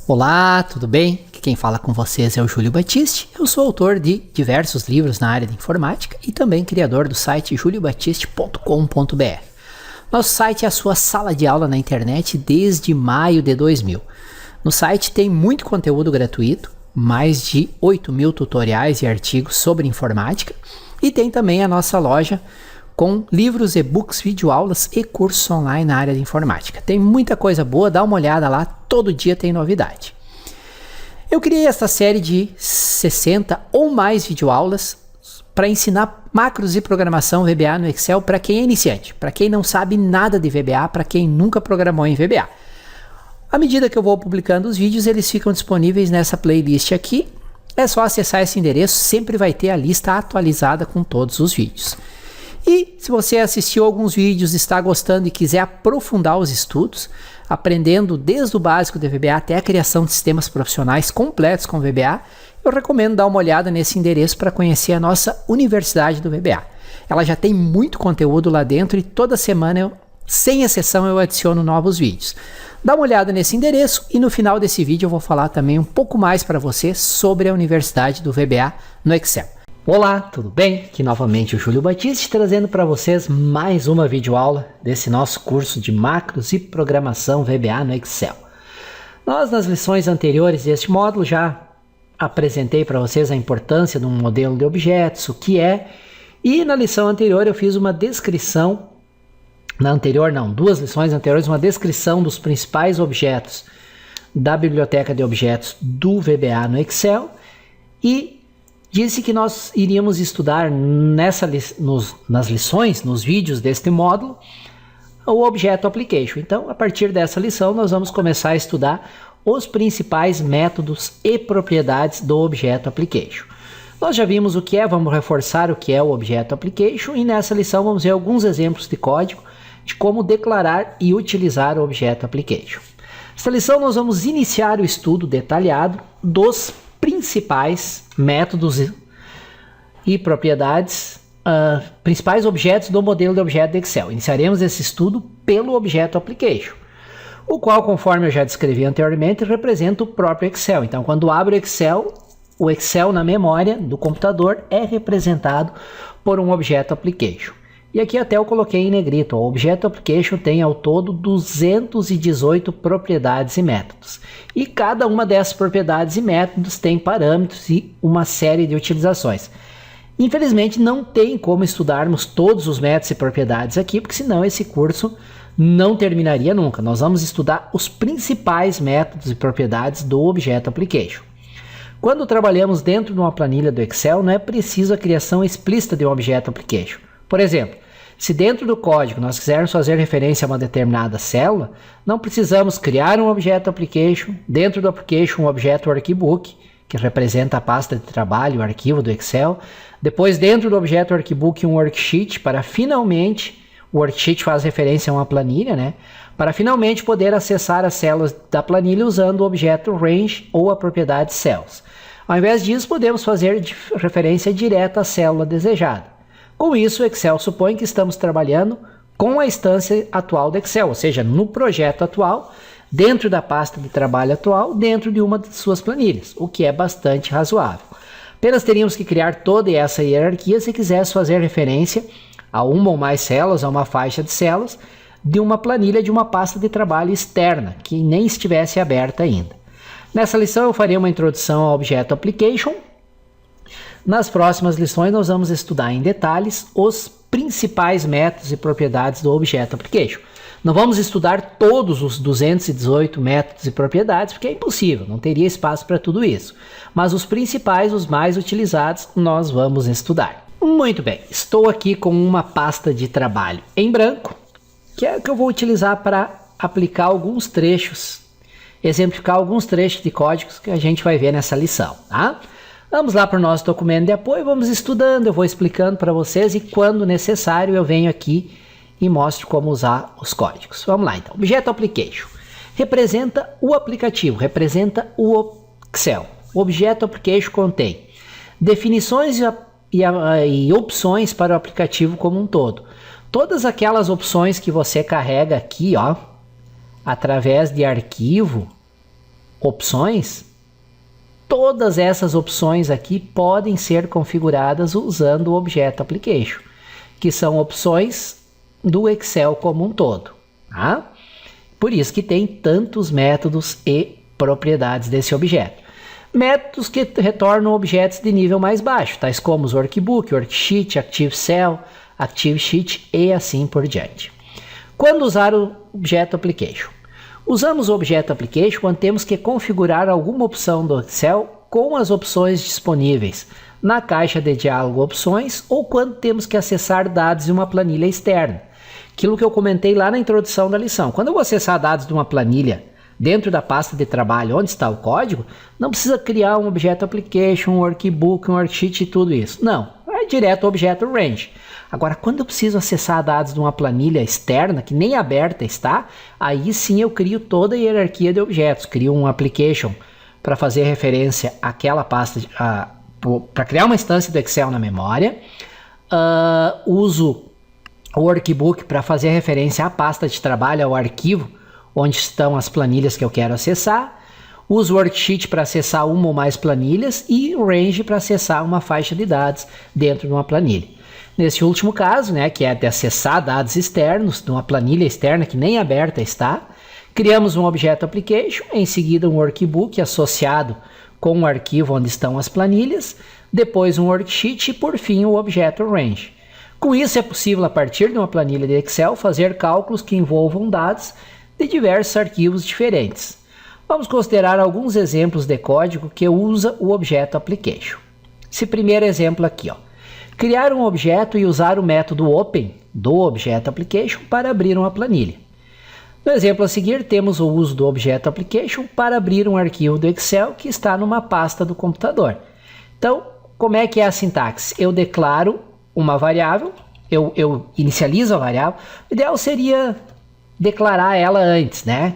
Olá, tudo bem? Aqui quem fala com vocês é o Júlio Batiste. Eu sou autor de diversos livros na área de informática e também criador do site juliobatiste.com.br. Nosso site é a sua sala de aula na internet desde maio de 2000. No site tem muito conteúdo gratuito, mais de 8.000 tutoriais e artigos sobre informática, e tem também a nossa loja com livros, e-books, videoaulas e cursos online na área de informática. Tem muita coisa boa, dá uma olhada lá, todo dia tem novidade. Eu criei esta série de 60 ou mais videoaulas para ensinar macros e programação VBA no Excel para quem é iniciante, para quem não sabe nada de VBA, para quem nunca programou em VBA. À medida que eu vou publicando os vídeos, eles ficam disponíveis nessa playlist aqui. É só acessar esse endereço, sempre vai ter a lista atualizada com todos os vídeos. E se você assistiu alguns vídeos, está gostando e quiser aprofundar os estudos, aprendendo desde o básico de VBA até a criação de sistemas profissionais completos com VBA, eu recomendo dar uma olhada nesse endereço para conhecer a nossa Universidade do VBA. Ela já tem muito conteúdo lá dentro e toda semana, sem exceção, eu adiciono novos vídeos. Dá uma olhada nesse endereço e no final desse vídeo eu vou falar também um pouco mais para você sobre a Universidade do VBA no Excel. Olá, tudo bem? Aqui novamente o Júlio Batiste trazendo para vocês mais uma videoaula desse nosso curso de macros e programação VBA no Excel. Nós nas lições anteriores deste módulo já apresentei para vocês a importância de um modelo de objetos, o que é, e na lição anterior eu fiz uma descrição, duas lições anteriores, uma descrição dos principais objetos da biblioteca de objetos do VBA no Excel e disse que nós iríamos estudar nas lições, nos vídeos deste módulo, o Objeto Application. Então, a partir dessa lição, nós vamos começar a estudar os principais métodos e propriedades do Objeto Application. Nós já vimos o que é, vamos reforçar o que é o Objeto Application, e nessa lição vamos ver alguns exemplos de código de como declarar e utilizar o Objeto Application. Nessa lição nós vamos iniciar o estudo detalhado dos principais métodos e propriedades, principais objetos do modelo de objeto de Excel. Iniciaremos esse estudo pelo Objeto Application, o qual, conforme eu já descrevi anteriormente, representa o próprio Excel. Então, quando abro o Excel na memória do computador é representado por um Objeto Application. E aqui até eu coloquei em negrito, o Objeto Application tem ao todo 218 propriedades e métodos. E cada uma dessas propriedades e métodos tem parâmetros e uma série de utilizações. Infelizmente não tem como estudarmos todos os métodos e propriedades aqui, porque senão esse curso não terminaria nunca. Nós vamos estudar os principais métodos e propriedades do Objeto Application. Quando trabalhamos dentro de uma planilha do Excel, não é preciso a criação explícita de um Objeto Application. Por exemplo, se dentro do código nós quisermos fazer referência a uma determinada célula, não precisamos criar um Objeto Application, dentro do Application um objeto Workbook, que representa a pasta de trabalho, o arquivo do Excel, depois dentro do objeto Workbook um Worksheet, para finalmente, o Worksheet faz referência a uma planilha, né? Para finalmente poder acessar as células da planilha usando o objeto Range ou a propriedade Cells. Ao invés disso, podemos fazer referência direta à célula desejada. Com isso, o Excel supõe que estamos trabalhando com a instância atual do Excel, ou seja, no projeto atual, dentro da pasta de trabalho atual, dentro de uma de suas planilhas, o que é bastante razoável. Apenas teríamos que criar toda essa hierarquia se quisesse fazer referência a uma ou mais células, a uma faixa de células, de uma planilha de uma pasta de trabalho externa, que nem estivesse aberta ainda. Nessa lição eu farei uma introdução ao Objeto Application. Nas próximas lições nós vamos estudar em detalhes os principais métodos e propriedades do Objeto Application. Não vamos estudar todos os 218 métodos e propriedades, porque é impossível, não teria espaço para tudo isso. Mas os principais, os mais utilizados, nós vamos estudar. Muito bem, estou aqui com uma pasta de trabalho em branco, que é que eu vou utilizar para aplicar alguns trechos, exemplificar alguns trechos de códigos que a gente vai ver nessa lição, tá? Vamos lá para o nosso documento de apoio, vamos estudando, eu vou explicando para vocês e quando necessário eu venho aqui e mostro como usar os códigos. Vamos lá então. Objeto Application representa o aplicativo, representa o Excel. O Objeto Application contém definições e opções para o aplicativo como um todo. Todas aquelas opções que você carrega aqui, ó, através de arquivo, opções, todas essas opções aqui podem ser configuradas usando o Objeto Application, que são opções do Excel como um todo. Tá? Por isso que tem tantos métodos e propriedades desse objeto. Métodos que retornam objetos de nível mais baixo, tais como os Workbook, Worksheet, Active Cell, Active Sheet e assim por diante. Quando usar o Objeto Application? Usamos o Objeto Application quando temos que configurar alguma opção do Excel com as opções disponíveis na caixa de diálogo opções ou quando temos que acessar dados de uma planilha externa. Aquilo que eu comentei lá na introdução da lição. Quando eu vou acessar dados de uma planilha dentro da pasta de trabalho onde está o código, não precisa criar um Objeto Application, um Workbook, um Worksheet e tudo isso. Não, é direto ao Objeto Range. Agora, quando eu preciso acessar dados de uma planilha externa, que nem aberta está, aí sim eu crio toda a hierarquia de objetos. Crio um Application para fazer referência àquela pasta, para criar uma instância do Excel na memória. Uso o Workbook para fazer referência à pasta de trabalho, ao arquivo, onde estão as planilhas que eu quero acessar. Uso o Worksheet para acessar uma ou mais planilhas e o Range para acessar uma faixa de dados dentro de uma planilha. Nesse último caso, né, que é de acessar dados externos de uma planilha externa que nem aberta está, criamos um Objeto Application, em seguida um Workbook associado com o arquivo onde estão as planilhas, depois um Worksheet e por fim o Objeto Range. Com isso é possível, a partir de uma planilha de Excel, fazer cálculos que envolvam dados de diversos arquivos diferentes. Vamos considerar alguns exemplos de código que usa o Objeto Application. Esse primeiro exemplo aqui, ó. Criar um objeto e usar o método Open do Objeto Application para abrir uma planilha. No exemplo a seguir, temos o uso do Objeto Application para abrir um arquivo do Excel que está numa pasta do computador. Então, como é que é a sintaxe? Eu declaro uma variável, eu inicializo a variável. O ideal seria declarar ela antes, né?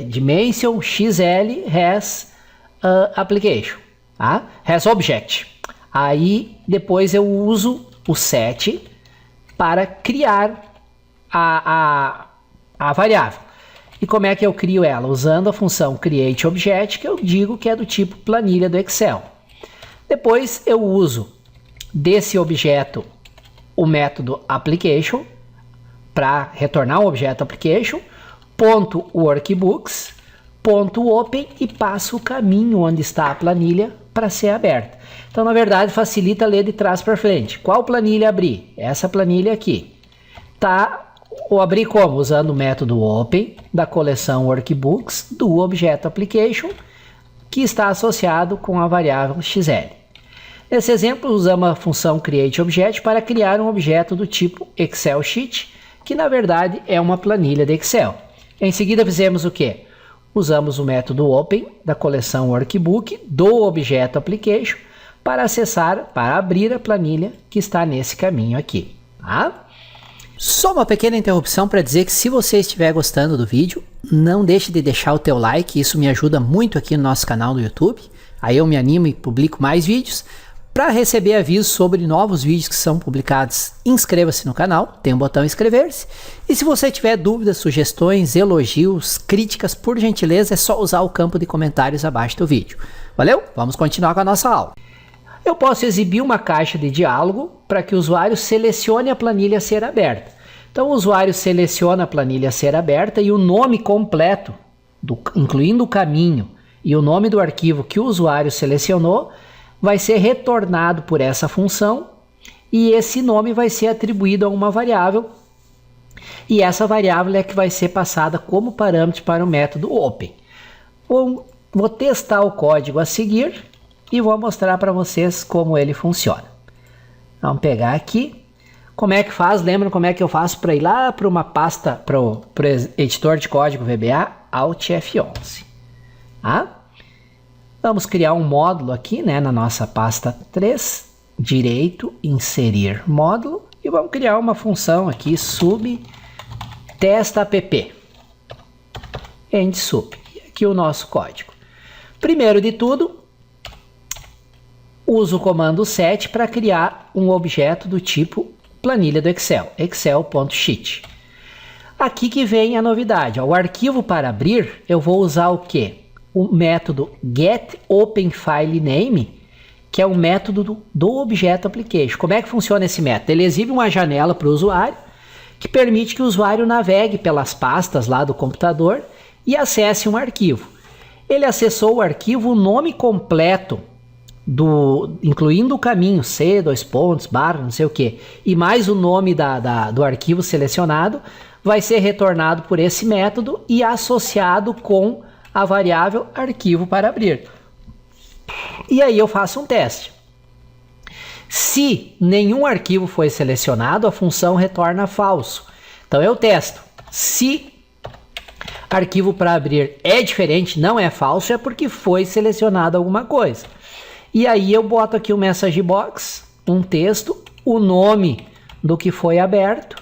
Dimension xl has application, tá? Has object. Aí depois eu uso o set para criar a variável. E como é que eu crio ela? Usando a função createObject, que eu digo que é do tipo planilha do Excel. Depois eu uso desse objeto o método application para retornar um objeto application, ponto workbooks, ponto open e passo o caminho onde está a planilha para ser aberta. Então, na verdade, facilita ler de trás para frente. Qual planilha abrir? Essa planilha aqui. Tá, ou abrir como? Usando o método open da coleção workbooks do objeto application, que está associado com a variável xl. Nesse exemplo, usamos a função createObject para criar um objeto do tipo Excel Sheet, que na verdade é uma planilha de Excel. Em seguida, fizemos o quê? Usamos o método open da coleção workbook do objeto application para acessar, para abrir a planilha que está nesse caminho aqui. Tá? Só uma pequena interrupção para dizer que se você estiver gostando do vídeo, não deixe de deixar o teu like, isso me ajuda muito aqui no nosso canal do YouTube. Aí eu me animo e publico mais vídeos. Para receber avisos sobre novos vídeos que são publicados, inscreva-se no canal, tem um botão inscrever-se. E se você tiver dúvidas, sugestões, elogios, críticas, por gentileza, é só usar o campo de comentários abaixo do vídeo. Valeu? Vamos continuar com a nossa aula. Eu posso exibir uma caixa de diálogo para que o usuário selecione a planilha a ser aberta. Então o usuário seleciona a planilha a ser aberta e o nome completo, incluindo o caminho e o nome do arquivo que o usuário selecionou, vai ser retornado por essa função e esse nome vai ser atribuído a uma variável e essa variável é que vai ser passada como parâmetro para o método open. Vou testar o código a seguir e vou mostrar para vocês como ele funciona. Vamos pegar aqui. Como é que faz? Lembram como é que eu faço para ir lá para uma pasta, para o editor de código VBA? Alt F11. Tá? Vamos criar um módulo aqui, né, na nossa pasta 3, direito, inserir módulo, e vamos criar uma função aqui, sub testa.app, end sub, e aqui o nosso código. Primeiro de tudo, uso o comando set para criar um objeto do tipo planilha do Excel, excel.sheet. Aqui que vem a novidade, ó, o arquivo para abrir, eu vou usar o quê? o método getOpenFileName, que é o método do objeto application. Como é que funciona esse método? Ele exibe uma janela para o usuário, que permite que o usuário navegue pelas pastas lá do computador e acesse um arquivo. Ele acessou o arquivo, o nome completo, incluindo o caminho, C, /, não sei o que, e mais o nome do arquivo selecionado, vai ser retornado por esse método e associado com a variável arquivo para abrir. E aí eu faço um teste. Se nenhum arquivo foi selecionado, a função retorna falso. Então eu testo. Se arquivo para abrir é diferente, não é falso, é porque foi selecionado alguma coisa. E aí eu boto aqui o message box, um texto, o nome do que foi aberto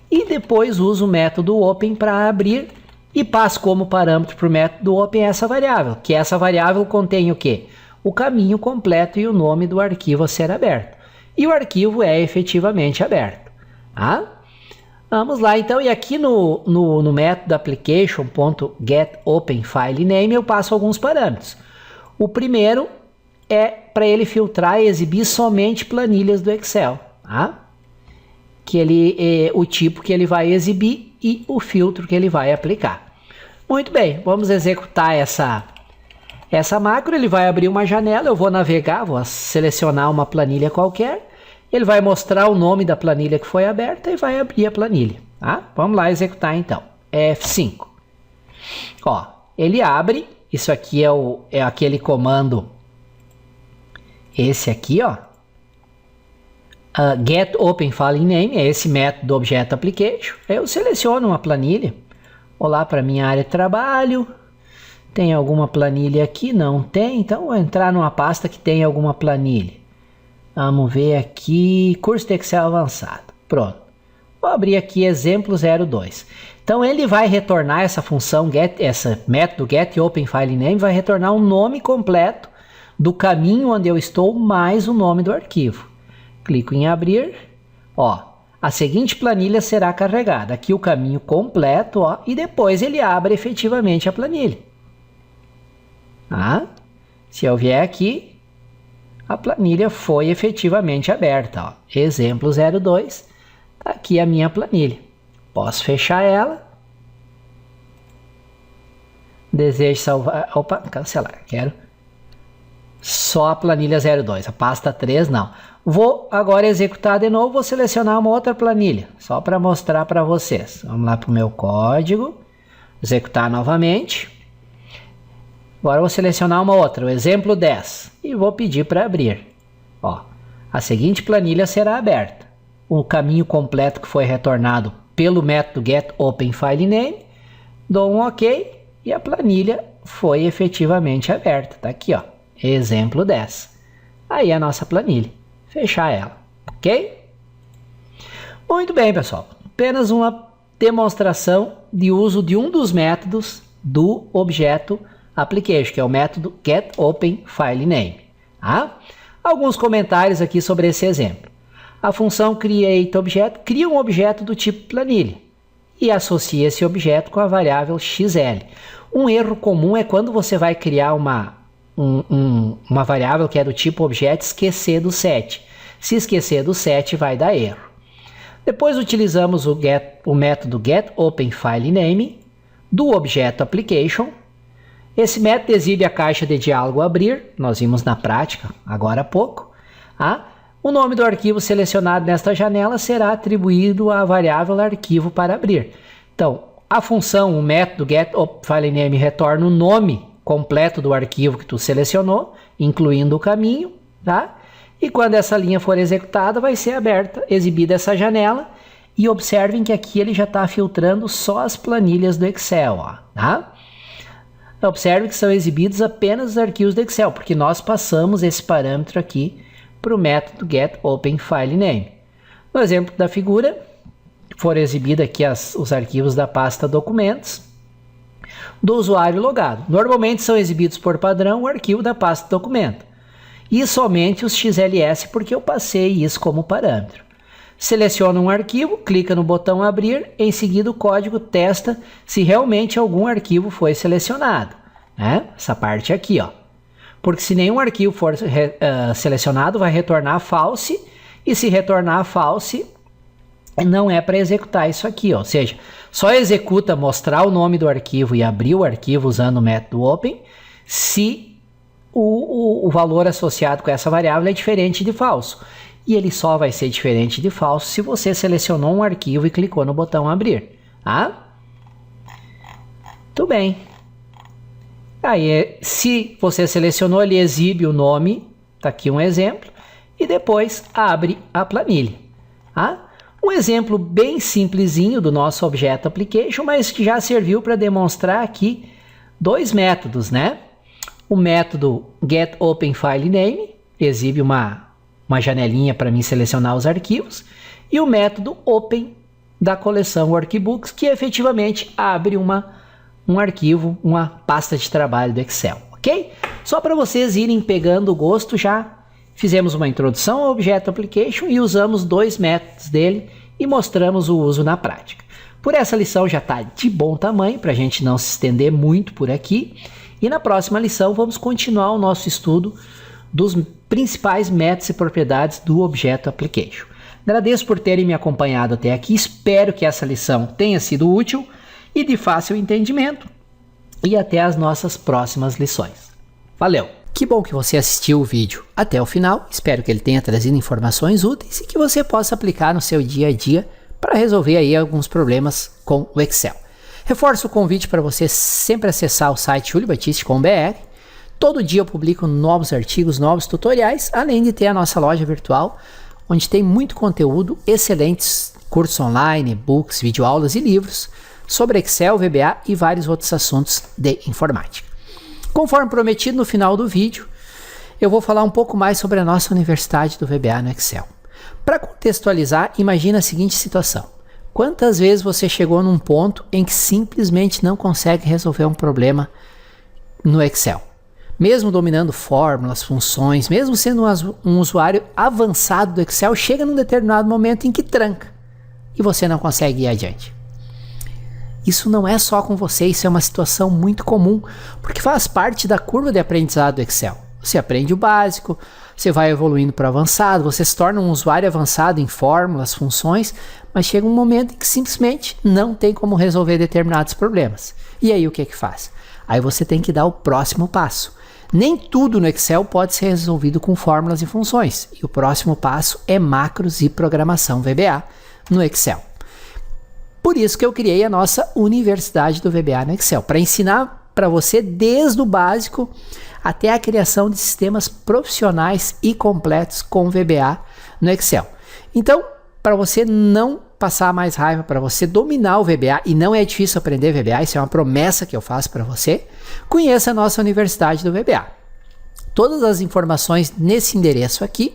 e depois uso o método open para abrir e passo como parâmetro para o método open essa variável, que essa variável contém o quê? O caminho completo e o nome do arquivo a ser aberto. E o arquivo é efetivamente aberto. Tá? Vamos lá então, e aqui no método application.getOpenFileName eu passo alguns parâmetros. O primeiro é para ele filtrar e exibir somente planilhas do Excel. Tá? Que ele é o tipo que ele vai exibir e o filtro que ele vai aplicar. Muito bem, vamos executar essa macro. Ele vai abrir uma janela, eu vou navegar, vou selecionar uma planilha qualquer, ele vai mostrar o nome da planilha que foi aberta e vai abrir a planilha. Tá? Vamos lá executar então. F5. Ó, ele abre, isso aqui é aquele comando, esse aqui, ó. GetOpenFileName, é esse método do Object Application. Eu seleciono uma planilha, vou lá para minha área de trabalho, tem alguma planilha aqui? Não tem, então vou entrar numa pasta que tem alguma planilha. Vamos ver aqui, curso de Excel avançado, pronto. Vou abrir aqui exemplo 02. Então ele vai retornar essa função, esse método GetOpenFileName vai retornar o nome completo do caminho onde eu estou, mais o nome do arquivo. Clico em abrir, ó, a seguinte planilha será carregada. Aqui o caminho completo, ó, e depois ele abre efetivamente a planilha. Tá? Se eu vier aqui, a planilha foi efetivamente aberta, ó. Exemplo 02, tá aqui a minha planilha. Posso fechar ela. Desejo salvar, opa, cancelar, quero só a planilha 02, a pasta 3 não. Vou agora executar de novo, vou selecionar uma outra planilha, só para mostrar para vocês. Vamos lá para o meu código, executar novamente. Agora eu vou selecionar uma outra, o exemplo 10, e vou pedir para abrir. Ó, a seguinte planilha será aberta. O caminho completo que foi retornado pelo método GetOpenFileName, dou um OK e a planilha foi efetivamente aberta. Tá aqui, ó, exemplo 10. Aí a nossa planilha. Fechar ela, ok? Muito bem, pessoal. Apenas uma demonstração de uso de um dos métodos do objeto application, que é o método getOpenFileName. Tá? Alguns comentários aqui sobre esse exemplo. A função createObject cria um objeto do tipo planilha e associa esse objeto com a variável xl. Um erro comum é quando você vai criar uma variável que é do tipo objeto, esquecer do set. Se esquecer do set, vai dar erro. Depois utilizamos o método getOpenFileName do objeto application. Esse método exibe a caixa de diálogo abrir, nós vimos na prática agora há pouco. Tá? O nome do arquivo selecionado nesta janela será atribuído à variável arquivo para abrir. Então, a função, o método getOpenFileName retorna o nome completo do arquivo que tu selecionou, incluindo o caminho, tá? E quando essa linha for executada, vai ser aberta, exibida essa janela, e observem que aqui ele já está filtrando só as planilhas do Excel, ó, tá? Observe que são exibidos apenas os arquivos do Excel, porque nós passamos esse parâmetro aqui para o método getOpenFileName. No exemplo da figura, foram exibidos aqui os arquivos da pasta documentos, do usuário logado. Normalmente são exibidos por padrão o arquivo da pasta documento. E somente os XLS, porque eu passei isso como parâmetro. Seleciona um arquivo, clica no botão abrir, em seguida o código testa se realmente algum arquivo foi selecionado. né? Essa parte aqui, ó. Porque se nenhum arquivo for selecionado, vai retornar false, e se retornar false, não é para executar isso aqui, ó. Ou seja, só executa mostrar o nome do arquivo e abrir o arquivo usando o método open se o valor associado com essa variável é diferente de falso. E ele só vai ser diferente de falso se você selecionou um arquivo e clicou no botão abrir, tá? Muito bem. Aí, se você selecionou, ele exibe o nome, tá aqui um exemplo, e depois abre a planilha, tá? Um exemplo bem simplesinho do nosso Objeto Application, mas que já serviu para demonstrar aqui dois métodos, né? O método getOpenFileName exibe uma janelinha para mim selecionar os arquivos, e o método open da coleção Workbooks, que efetivamente abre um arquivo, uma pasta de trabalho do Excel, ok? Só para vocês irem pegando o gosto, já fizemos uma introdução ao Objeto Application e usamos dois métodos dele e mostramos o uso na prática. Por essa lição já está de bom tamanho, para a gente não se estender muito por aqui, e na próxima lição vamos continuar o nosso estudo dos principais métodos e propriedades do Objeto Application. Agradeço por terem me acompanhado até aqui, espero que essa lição tenha sido útil e de fácil entendimento, e até as nossas próximas lições. Valeu! Que bom que você assistiu o vídeo até o final, espero que ele tenha trazido informações úteis e que você possa aplicar no seu dia a dia para resolver aí alguns problemas com o Excel. Reforço o convite para você sempre acessar o site juliobatiste.com.br. Todo dia eu publico novos artigos, novos tutoriais, além de ter a nossa loja virtual, onde tem muito conteúdo, excelentes cursos online, e-books, videoaulas e livros sobre Excel, VBA e vários outros assuntos de informática. Conforme prometido, no final do vídeo, eu vou falar um pouco mais sobre a nossa Universidade do VBA no Excel. Para contextualizar, imagina a seguinte situação. Quantas vezes você chegou num ponto em que simplesmente não consegue resolver um problema no Excel? Mesmo dominando fórmulas, funções, mesmo sendo um usuário avançado do Excel, chega num determinado momento em que tranca e você não consegue ir adiante. Isso não é só com você, isso é uma situação muito comum, porque faz parte da curva de aprendizado do Excel. Você aprende o básico, você vai evoluindo para o avançado, você se torna um usuário avançado em fórmulas, funções, mas chega um momento em que simplesmente não tem como resolver determinados problemas. E aí o que que faz? Aí você tem que dar o próximo passo. Nem tudo no Excel pode ser resolvido com fórmulas e funções, e o próximo passo é macros e programação VBA no Excel. Por isso que eu criei a nossa Universidade do VBA no Excel, para ensinar para você desde o básico até a criação de sistemas profissionais e completos com VBA no Excel. Então, para você não passar mais raiva, para você dominar o VBA, e não é difícil aprender VBA, isso é uma promessa que eu faço para você, conheça a nossa Universidade do VBA. Todas as informações nesse endereço aqui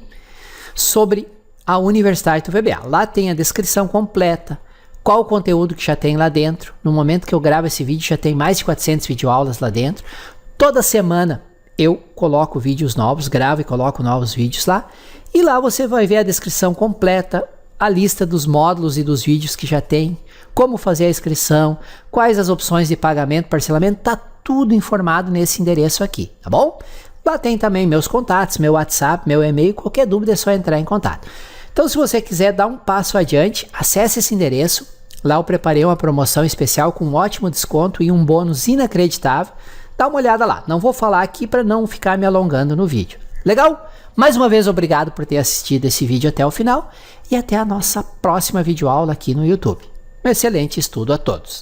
sobre a Universidade do VBA. Lá tem a descrição completa, qual o conteúdo que já tem lá dentro. No momento que eu gravo esse vídeo, já tem mais de 400 videoaulas lá dentro. Toda semana eu coloco vídeos novos, gravo e coloco novos vídeos lá. E lá você vai ver a descrição completa, a lista dos módulos e dos vídeos que já tem, como fazer a inscrição, quais as opções de pagamento, parcelamento, tá tudo informado nesse endereço aqui, tá bom? Lá tem também meus contatos, meu WhatsApp, meu e-mail, qualquer dúvida é só entrar em contato. Então, se você quiser dar um passo adiante, acesse esse endereço. Lá eu preparei uma promoção especial com um ótimo desconto e um bônus inacreditável. Dá uma olhada lá. Não vou falar aqui para não ficar me alongando no vídeo. Legal? Mais uma vez, obrigado por ter assistido esse vídeo até o final e até a nossa próxima videoaula aqui no YouTube. Um excelente estudo a todos!